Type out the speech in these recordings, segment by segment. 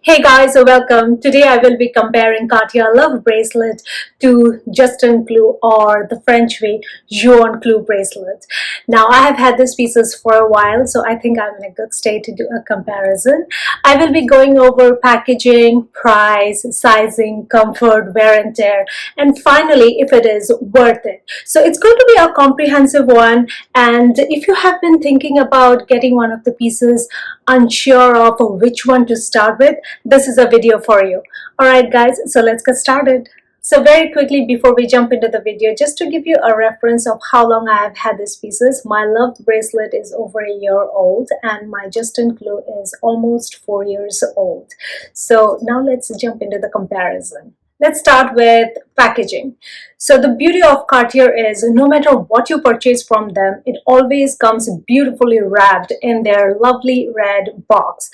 Hey guys, welcome. Today I will be comparing Cartier Love Bracelet to Juste Clou, or the French way, Clou bracelet. Now I have had these pieces for a while, so I think I'm in a good state to do a comparison. I will be going over packaging, price, sizing, comfort, wear and tear, and finally if it is worth it. So it's going to be a comprehensive one, and if you have been thinking about getting one of the pieces, unsure of which one to start with, this is a video for you. Alright guys, so let's get started. So very quickly before we jump into the video, just to give you a reference of how long I have had these pieces, my loved bracelet is over a year old and my Juste Clou is almost 4 years old. So now let's jump into the comparison. Let's start with packaging. So the beauty of Cartier is no matter what you purchase from them, it always comes beautifully wrapped in their lovely red box.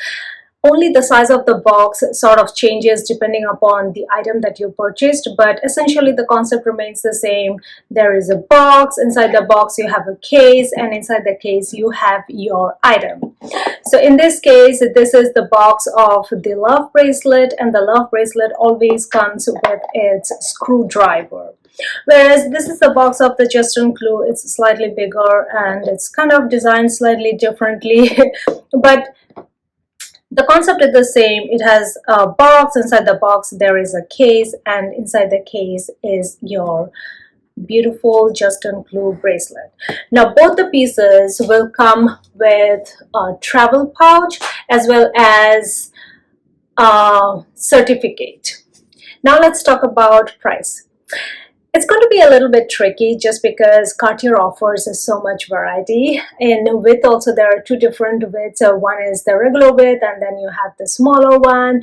Only the size of the box sort of changes depending upon the item that you purchased, but essentially the concept remains the same. There is a box, inside the box you have a case, and inside the case you have your item. So in this case, this is the box of the Love bracelet, and the Love bracelet always comes with its screwdriver. Whereas this is the box of the Juste Clou. It's slightly bigger and it's kind of designed slightly differently, but the concept is the same. It has a box. Inside the box there is a case, and inside the case is your beautiful Juste Clou bracelet. Now both the pieces will come with a travel pouch as well as a certificate. Now let's talk about price. It's going to be a little bit tricky just because Cartier offers so much variety. In width also there are two different widths. One is the regular width and then you have the smaller one.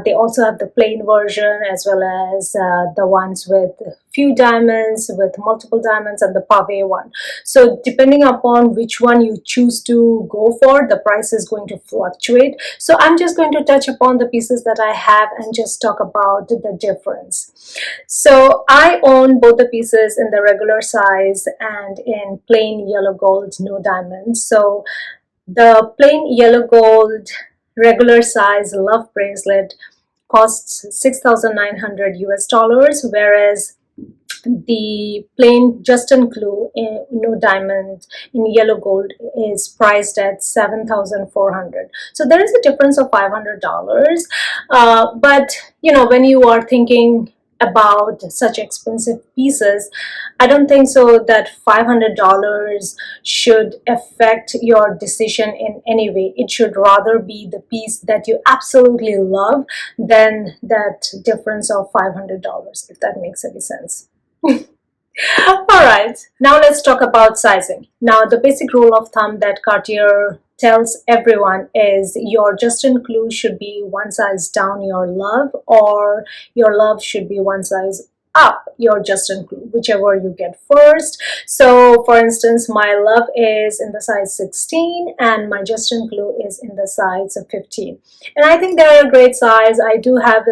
They also have the plain version as well as the ones with few diamonds, with multiple diamonds, and the pavé one. So depending upon which one you choose to go for, the price is going to fluctuate. So I'm just going to touch upon the pieces that I have and just talk about the difference. So I own both the pieces in the regular size and in plain yellow gold, no diamonds. So the plain yellow gold regular size Love bracelet costs $6,900 US, whereas the plain Juste Clou in no diamond in yellow gold is priced at $7,400. So there is a difference of $500. But you know, when you are thinking about such expensive pieces, I don't think so that $500 should affect your decision in any way. It should rather be the piece that you absolutely love than that difference of $500, if that makes any sense. Alright, now let's talk about sizing. Now the basic rule of thumb that Cartier tells everyone is your Juste Clou should be one size down your Love, or your Love should be one size up your Juste Clou, whichever you get first. So for instance, my Love is in the size 16 and my Juste Clou is in the size 15, and I think they're a great size. I do have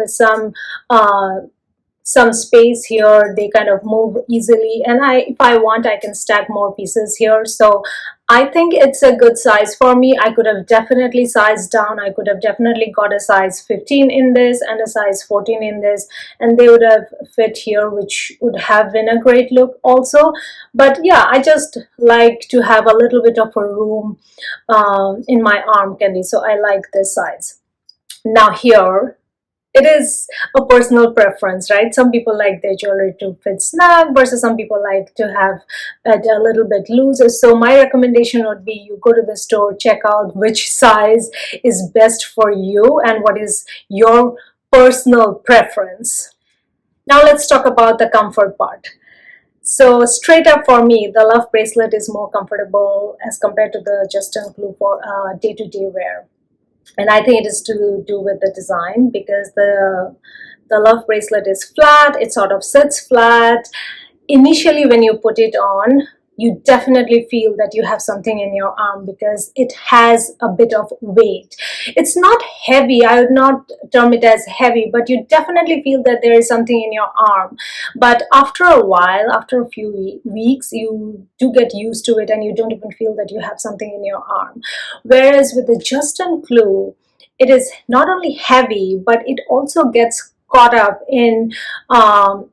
some space here. They kind of move easily, and if I want, I can stack more pieces here. So I think it's a good size for me. I could have definitely sized down. I could have definitely got a size 15 in this and a size 14 in this, and they would have fit here, which would have been a great look also. But yeah, I just like to have a little bit of a room in my arm candy, so I like this size. Now here, it is a personal preference, right? Some people like their jewelry to fit snug versus some people like to have it a little bit looser. So my recommendation would be you go to the store, check out which size is best for you and what is your personal preference. Now let's talk about the comfort part. So straight up for me, the Love bracelet is more comfortable as compared to the Juste Clou for day-to-day wear. And I think it is to do with the design, because the Love bracelet is flat. It sort of sits flat. Initially when you put it on, you definitely feel that you have something in your arm because it has a bit of weight. It's not heavy. I would not term it as heavy, but you definitely feel that there is something in your arm. But after a while, after a few weeks, you do get used to it and you don't even feel that you have something in your arm. Whereas with the Juste Clou, it is not only heavy, but it also gets caught up in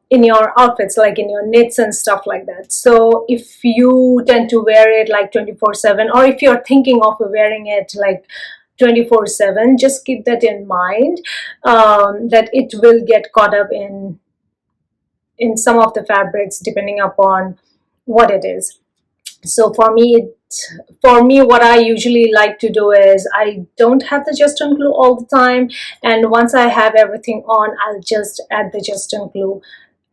your outfits, like in your knits and stuff like that. So if you tend to wear it like 24/7, or if you're thinking of wearing it like 24/7, just keep that in mind, that it will get caught up in some of the fabrics depending upon what it is. So for me, what I usually like to do is I don't have the Juste glue all the time, and once I have everything on, I'll just add the Juste glue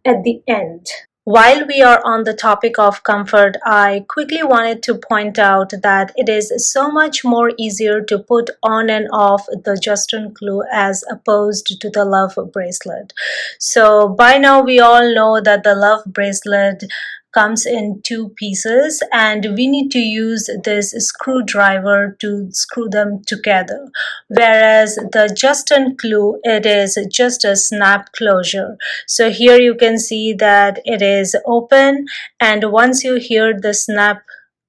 at the end. While we are on the topic of comfort, I quickly wanted to point out that it is so much more easier to put on and off the Juste Clou as opposed to the Love bracelet. So by now we all know that the Love bracelet comes in two pieces, and we need to use this screwdriver to screw them together, whereas the Juste Clou, it is just a snap closure. So here you can see that it is open, and once you hear the snap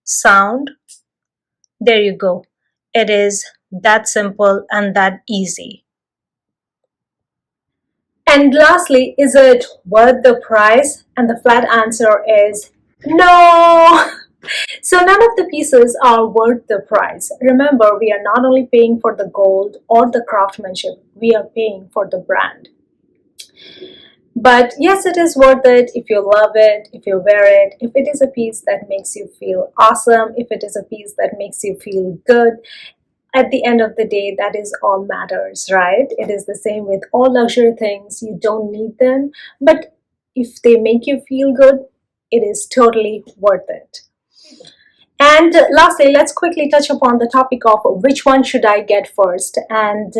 sound, there you go. It is that simple and that easy. And lastly, is it worth the price? And the flat answer is no. So none of the pieces are worth the price. Remember, we are not only paying for the gold or the craftsmanship, we are paying for the brand. But yes, it is worth it if you love it, if you wear it, if it is a piece that makes you feel awesome, if it is a piece that makes you feel good. At the end of the day, that is all matters, right? It is the same with all luxury things. You don't need them, but if they make you feel good, it is totally worth it. And lastly, let's quickly touch upon the topic of which one should I get first. And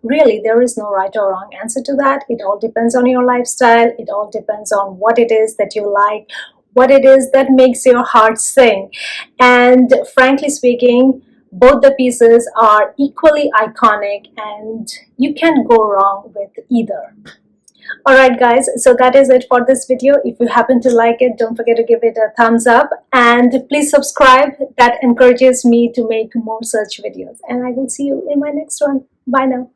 really, there is no right or wrong answer to that. It all depends on your lifestyle. It all depends on what it is that you like, what it is that makes your heart sing. And frankly speaking, both the pieces are equally iconic, and you can't go wrong with either. Alright guys, so that is it for this video. If you happen to like it, don't forget to give it a thumbs up, and please subscribe. That encourages me to make more such videos, and I will see you in my next one. Bye now.